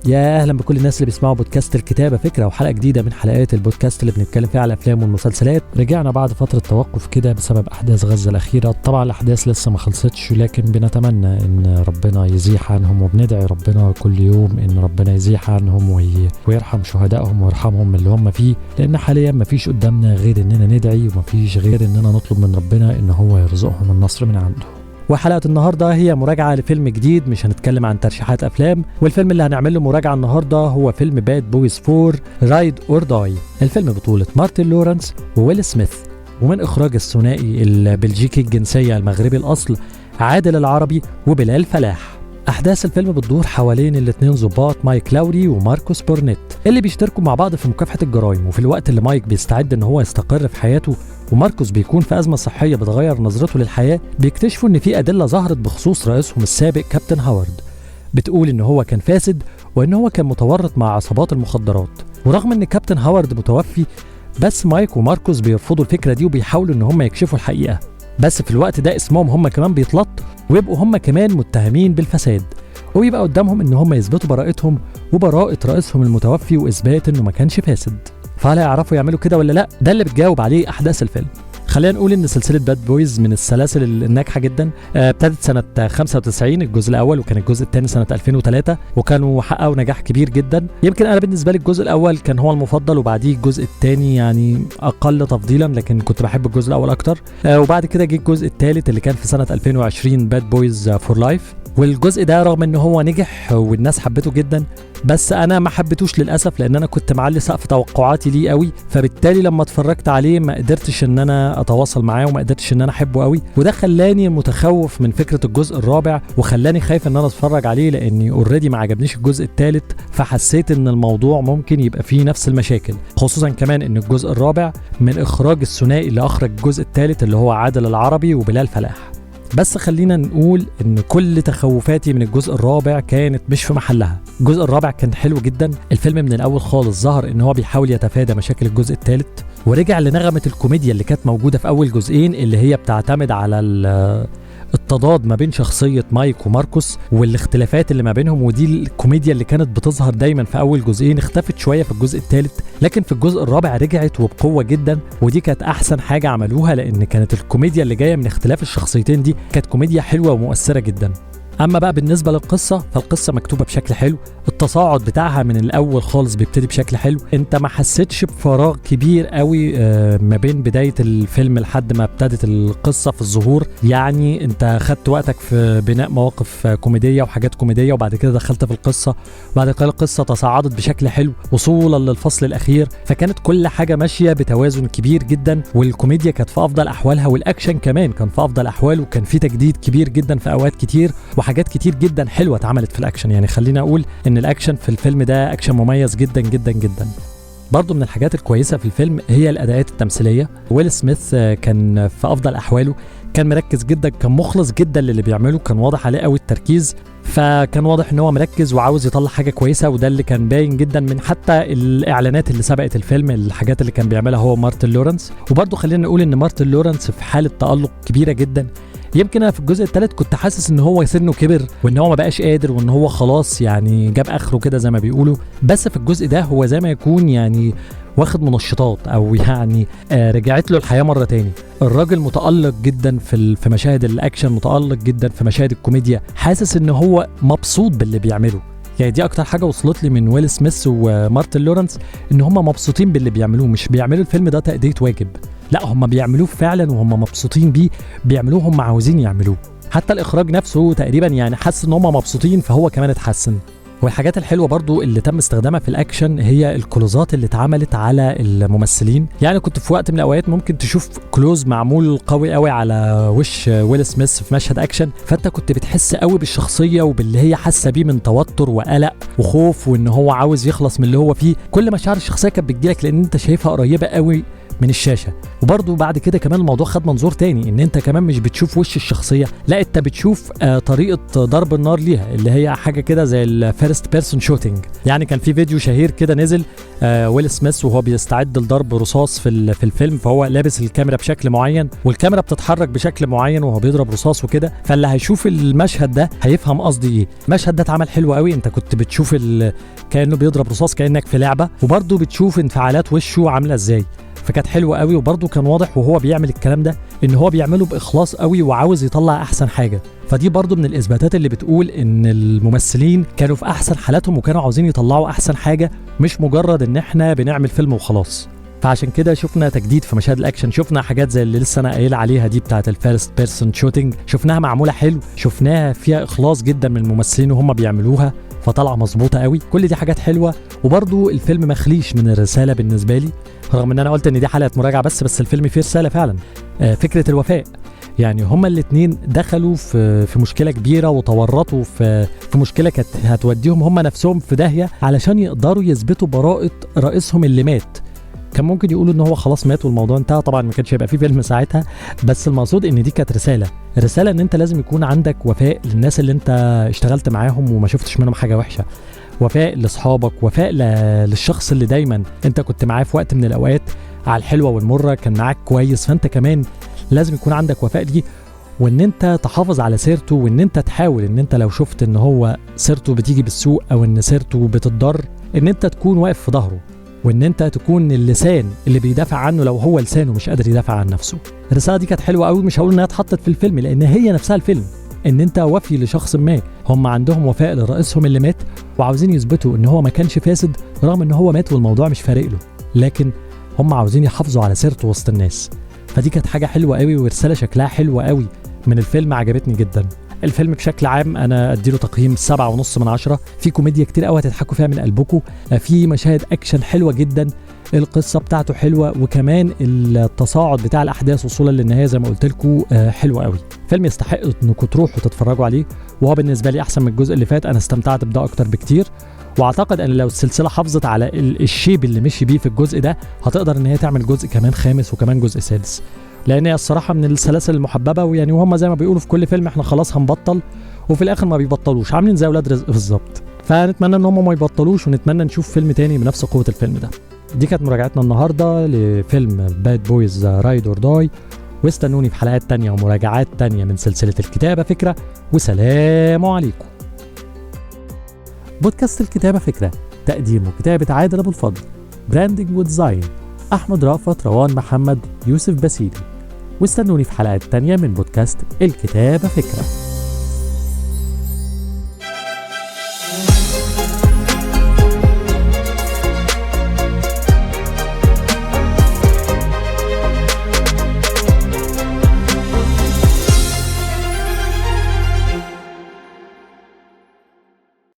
يا اهلا بكل الناس اللي بيسمعوا بودكاست الكتابه فكره وحلقه جديده من حلقات البودكاست اللي بنتكلم فيها على الافلام والمسلسلات. رجعنا بعد فتره توقف كده بسبب احداث غزه الاخيره. طبعا الاحداث لسه ما خلصتش، لكن بنتمنى ان ربنا يزيح عنهم وبندعي ربنا كل يوم ان ربنا يزيح عنهم ويرحم شهدائهم ويرحمهم من اللي هم فيه، لان حاليا ما فيش قدامنا غير اننا ندعي وما فيش غير اننا نطلب من ربنا ان هو يرزقهم النصر من عنده. وحلقة النهاردة هي مراجعة لفيلم جديد، مش هنتكلم عن ترشيحات أفلام. والفيلم اللي هنعمل له مراجعة النهاردة هو فيلم باد بويز 4 رايد اور داي. الفيلم بطولة مارتن لورنس وويل سميث، ومن إخراج الثنائي البلجيكي الجنسية المغربي الأصل عادل العربي وبلال فلاح. أحداث الفيلم بتدور حوالين الاثنين ضباط مايك لاوري وماركوس بورنيت اللي بيشتركوا مع بعض في مكافحة الجرائم. وفي الوقت اللي مايك بيستعد ان هو يستقر في حياته وماركوس بيكون في أزمة صحية بتغير نظرته للحياة، بيكتشفوا ان في أدلة ظهرت بخصوص رئيسهم السابق كابتن هاورد بتقول ان هو كان فاسد وان هو كان متورط مع عصابات المخدرات. ورغم ان كابتن هاورد متوفي، بس مايك وماركوس بيرفضوا الفكرة دي وبيحاولوا ان هم يكشفوا الحقيقة. بس في الوقت ده اسمهم هم كمان بيتلط ويبقوا هم كمان متهمين بالفساد، ويبقى قدامهم ان هم يثبتوا براءتهم وبراءة رئيسهم المتوفي واثبات انه ما كانش فاسد. فهل يعرفوا يعملوا كده ولا لا؟ ده اللي بتجاوب عليه احداث الفيلم. خلينا نقول ان سلسله باد بويز من السلاسل الناجحه جدا. ابتدت سنه 95 الجزء الاول، وكان الجزء الثاني سنه 2003، وكانوا حققوا نجاح كبير جدا. يمكن انا بالنسبه لي الجزء الاول كان هو المفضل، وبعديه الجزء الثاني يعني اقل تفضيلا، لكن كنت بحب الجزء الاول اكتر. وبعد كده جه الجزء الثالث اللي كان في سنه 2020 باد بويز فور لايف. والجزء ده رغم ان هو نجح والناس حبته جدا، بس انا ما حبيتوش للاسف، لان انا كنت معلي سقف توقعاتي ليه قوي. فبالتالي لما اتفرجت عليه ما قدرتش ان انا اتواصل معاه وما قدرتش ان انا احبه قوي، وده خلاني متخوف من فكره الجزء الرابع، وخلاني خايف ان انا اتفرج عليه لاني اوريدي ما عجبنيش الجزء الثالث. فحسيت ان الموضوع ممكن يبقى فيه نفس المشاكل، خصوصا كمان ان الجزء الرابع من اخراج الثنائي اللي اخرج الجزء الثالث اللي هو عادل العربي وبلال فلاح. بس خلينا نقول ان كل تخوفاتي من الجزء الرابع كانت مش في محلها. الجزء الرابع كان حلو جدا. الفيلم من الاول خالص ظهر ان هو بيحاول يتفادى مشاكل الجزء الثالث، ورجع لنغمة الكوميديا اللي كانت موجودة في اول جزئين، اللي هي بتعتمد على التضاد ما بين شخصية مايك وماركوس والاختلافات اللي ما بينهم. ودي الكوميديا اللي كانت بتظهر دايما في اول جزئين، اختفت شوية في الجزء الثالث، لكن في الجزء الرابع رجعت وبقوة جدا. ودي كانت احسن حاجة عملوها، لان كانت الكوميديا اللي جاية من اختلاف الشخصيتين دي كانت كوميديا حلوة ومؤثرة جدا. اما بقى بالنسبه للقصه، فالقصه مكتوبه بشكل حلو. التصاعد بتاعها من الاول خالص بيبتدي بشكل حلو. انت ما حسيتش بفراغ كبير قوي ما بين بدايه الفيلم لحد ما ابتدت القصه في الظهور. يعني انت خدت وقتك في بناء مواقف كوميديه وحاجات كوميديه، وبعد كده دخلت في القصه، وبعد كده القصه تصاعدت بشكل حلو وصولا للفصل الاخير. فكانت كل حاجه ماشيه بتوازن كبير جدا، والكوميديا كانت في افضل احوالها، والاكشن كمان كان في افضل احواله، وكان في تجديد كبير جدا في اوقات كتير، حاجات كتير جدا حلوه اتعملت في الاكشن. يعني خلينا اقول ان الاكشن في الفيلم ده اكشن مميز جدا جدا جدا. برضو من الحاجات الكويسه في الفيلم هي الاداءات التمثيليه. ويل سميث كان في افضل احواله، كان مركز جدا، كان مخلص جدا للي بيعمله، كان واضح عليه قوي التركيز. فكان واضح ان هو مركز وعاوز يطلع حاجه كويسه، وده اللي كان باين جدا من حتى الاعلانات اللي سبقت الفيلم، الحاجات اللي كان بيعملها هو مارتن لورنس. وبرضو خلينا نقول ان مارتن لورنس في حاله تألق كبيره جدا. يمكن انا في الجزء الثالث كنت حاسس ان هو سنه كبر وان هو ما بقاش قادر وان هو خلاص يعني جاب اخره كده زي ما بيقولوا. بس في الجزء ده هو زي ما يكون يعني واخد منشطات، او يعني رجعت له الحياه مره تاني. الراجل متالق جدا في مشاهد الاكشن، متالق جدا في مشاهد الكوميديا، حاسس ان هو مبسوط باللي بيعمله. يعني دي اكتر حاجه وصلت لي من ويل سميث ومارتن لورنس، ان هم مبسوطين باللي بيعملوه، مش بيعملوا الفيلم ده تأدية واجب، لا هم بيعملوه فعلا وهم مبسوطين بيه، بيعملوه هم عاوزين يعملوه. حتى الاخراج نفسه تقريبا يعني حاسس ان هم مبسوطين، فهو كمان اتحسن. والحاجات الحلوه برضو اللي تم استخدامها في الاكشن هي الكلوزات اللي اتعملت على الممثلين. يعني كنت في وقت من الاوقات ممكن تشوف كلوز معمول قوي قوي على وش ويل سميث في مشهد اكشن، فانت كنت بتحس قوي بالشخصيه وباللي هي حاسه بيه من توتر وقلق وخوف، وان هو عاوز يخلص من اللي هو فيه. كل مشاعر الشخصيه كانت بتجيلك لان انت شايفها قريبه قوي من الشاشه. وبرضو بعد كده كمان الموضوع خد منظور تاني، ان انت كمان مش بتشوف وش الشخصيه، لا انت بتشوف طريقه ضرب النار ليها، اللي هي حاجه كده زي الفيرست بيرسون شوتينج. يعني كان في فيديو شهير كده نزل ويل سميث وهو بيستعد لضرب رصاص في الفيلم، فهو لابس الكاميرا بشكل معين والكاميرا بتتحرك بشكل معين وهو بيضرب رصاص وكده. فاللي هيشوف المشهد ده هيفهم قصدي ايه. المشهد ده اتعمل حلو قوي، انت كنت بتشوف كانه بيضرب رصاص كانك في لعبه، وبرضه بتشوف انفعالات وشه عامله ازاي. فكانت حلوه قوي، وبرضه كان واضح وهو بيعمل الكلام ده ان هو بيعمله باخلاص قوي وعاوز يطلع احسن حاجه. فدي برضه من الاثباتات اللي بتقول ان الممثلين كانوا في احسن حالاتهم وكانوا عاوزين يطلعوا احسن حاجه، مش مجرد ان احنا بنعمل فيلم وخلاص. فعشان كده شفنا تجديد في مشاهد الاكشن، شفنا حاجات زي اللي لسه انا قايل عليها دي بتاعه الفيرست بيرسون شوتينج، شفناها معموله حلو، شفناها فيها اخلاص جدا من الممثلين وهم بيعملوها، فطلع مظبوطه قوي. كل دي حاجات حلوه. وبرضو الفيلم مخليش من الرساله بالنسبه لي، رغم ان انا قلت ان دي حلقه مراجعه بس الفيلم فيه رساله فعلا. فكره الوفاء، يعني هما الاثنين دخلوا في مشكله كبيره وتورطوا في مشكله كانت هتوديهم هما نفسهم في داهيه علشان يقدروا يثبتوا براءه رئيسهم اللي مات. كان ممكن يقولوا ان هو خلاص مات والموضوع انتهى، طبعا ما كانش هيبقى فيه فيلم ساعتها، بس المقصود ان دي كانت رساله ان انت لازم يكون عندك وفاء للناس اللي انت اشتغلت معاهم وما شفتش منهم حاجه وحشه، وفاء لاصحابك، وفاء للشخص اللي دايما انت كنت معاه في وقت من الاوقات على الحلوه والمره، كان معاك كويس، فانت كمان لازم يكون عندك وفاء ليه، وان انت تحافظ على سيرته، وان انت تحاول ان انت لو شفت ان هو سيرته بتيجي بالسوء او ان سيرته بتضر ان انت تكون واقف في ظهره، وان انت تكون اللسان اللي بيدافع عنه لو هو لسانه مش قادر يدافع عن نفسه. الرساله دي كانت حلوه قوي، مش هقول انها اتحطت في الفيلم لان هي نفسها الفيلم، ان انت وفي لشخص ما. هم عندهم وفاء لرئيسهم اللي مات وعاوزين يثبتوا ان هو ما كانش فاسد رغم ان هو مات والموضوع مش فارق له، لكن هم عاوزين يحافظوا على سيرته وسط الناس. فدي كانت حاجه حلوه قوي ورساله شكلها حلوه قوي من الفيلم، عجبتني جدا. الفيلم بشكل عام انا اديله تقييم 7.5 من 10. في كوميديا كتير قوي هتضحكوا فيها من قلبكم، في مشاهد اكشن حلوه جدا، القصه بتاعته حلوه، وكمان التصاعد بتاع الاحداث وصولا للنهايه زي ما قلت لكم حلوه قوي. فيلم يستحق انكم تروحوا تتفرجوا عليه، وهو بالنسبه لي احسن من الجزء اللي فات. انا استمتعت بده اكتر بكتير، واعتقد ان لو السلسله حافظت على الشيب اللي مشي بيه في الجزء ده هتقدر ان هي تعمل جزء كمان خامس وكمان جزء سادس، لان هي الصراحه من السلاسل المحببه. ويعني وهم زي ما بيقولوا في كل فيلم احنا خلاص هنبطل، وفي الاخر ما بيبطلوش، عاملين زي اولاد رزق بالظبط. فنتمنى ان هم ما يبطلوش، ونتمنى نشوف فيلم تاني بنفس قوه الفيلم ده. دي كانت مراجعتنا النهارده لفيلم باد بويز رايد اور داي، واستنوني في حلقات تانية ومراجعات تانية من سلسله الكتابه فكره، وسلام عليكم. بودكاست الكتابه فكره، تقديم وكتابه عادل ابو الفضل، براندنج وديزاين احمد رأفت، روان محمد، يوسف بسيلي. واستنوني في حلقات تانية من بودكاست الكتابة فكرة.